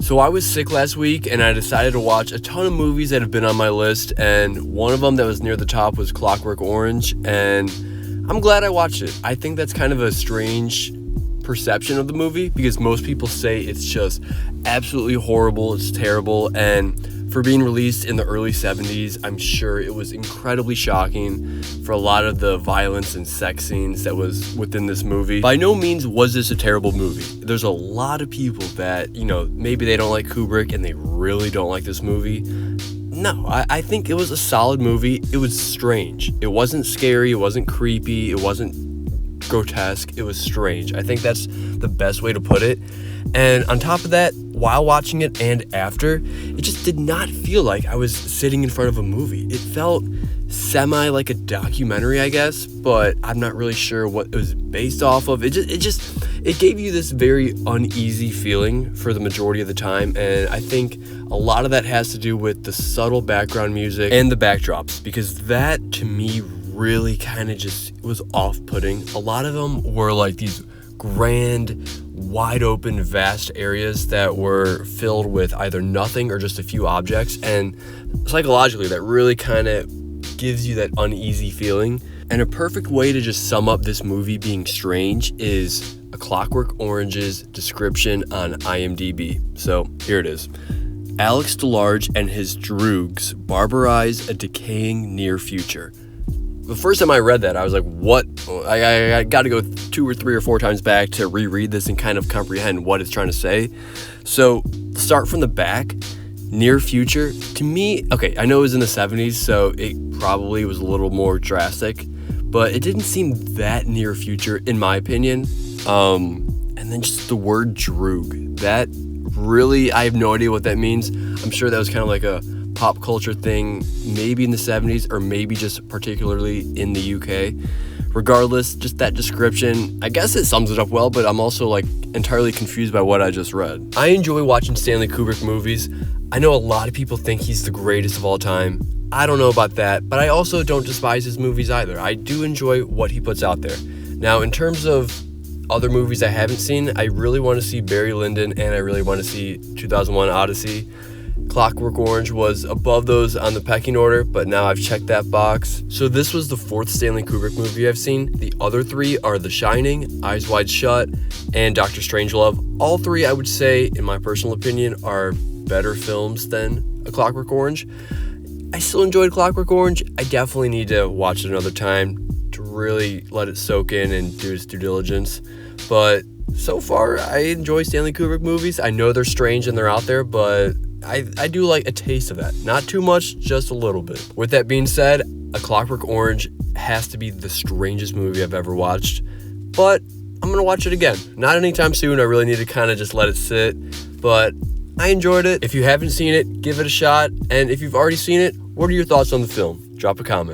So I was sick last week and I decided to watch a ton of movies that have been on my list, and one of them that was near the top was Clockwork Orange, and I'm glad I watched it. I think that's kind of a strange perception of the movie because most people say it's just absolutely horrible, it's terrible, and for being released in the early 70s, I'm sure it was incredibly shocking for a lot of the violence and sex scenes that was within this movie. By no means was this a terrible movie. There's a lot of people that, maybe they don't like Kubrick and they really don't like this movie. No, I think it was a solid movie. It was strange. It wasn't scary, it wasn't creepy, it wasn't grotesque, it was strange. I think that's the best way to put it. And on top of that, while watching it and after, it just did not feel like I was sitting in front of a movie. It felt semi like a documentary, I guess, but I'm not really sure what it was based off of. It gave you this very uneasy feeling for the majority of the time, and I think a lot of that has to do with the subtle background music and the backdrops, because that to me really kind of just was off-putting. A lot of them were like these grand, wide open, vast areas that were filled with either nothing or just a few objects, and psychologically that really kind of gives you that uneasy feeling. And a perfect way to just sum up this movie being strange is A Clockwork Orange's description on IMDb. So here it is. Alex DeLarge and his droogs barbarize a decaying near future. The first time I read that, I was like, what? I got to go 2 or 3 or 4 times back to reread this and kind of comprehend what it's trying to say. So start from the back. Near future, to me, okay, I know it was in the 70s, so it probably was a little more drastic, but it didn't seem that near future, in my opinion. And then just the word droog, that really, I have no idea what that means. I'm sure that was kind of like a pop culture thing, maybe in the 70s, or maybe just particularly in the UK. Regardless, just that description, I guess it sums it up well, but I'm also entirely confused by what I just read. I enjoy watching Stanley Kubrick movies. I know a lot of people think he's the greatest of all time. I don't know about that, but I also don't despise his movies either. I do enjoy what he puts out there. Now, in terms of other movies I haven't seen, I really want to see Barry Lyndon and I really want to see 2001 Odyssey. Clockwork Orange was above those on the pecking order, but now I've checked that box. So this was the 4th Stanley Kubrick movie I've seen. The other 3 are The Shining, Eyes Wide Shut, and Dr. Strangelove. All 3, I would say, in my personal opinion, are better films than A Clockwork Orange. I still enjoyed Clockwork Orange. I definitely need to watch it another time to really let it soak in and do its due diligence. But so far, I enjoy Stanley Kubrick movies. I know they're strange and they're out there, but I do like a taste of that. Not too much, just a little bit. With that being said, A Clockwork Orange has to be the strangest movie I've ever watched, but I'm going to watch it again. Not anytime soon. I really need to kind of just let it sit, but I enjoyed it. If you haven't seen it, give it a shot. And if you've already seen it, what are your thoughts on the film? Drop a comment.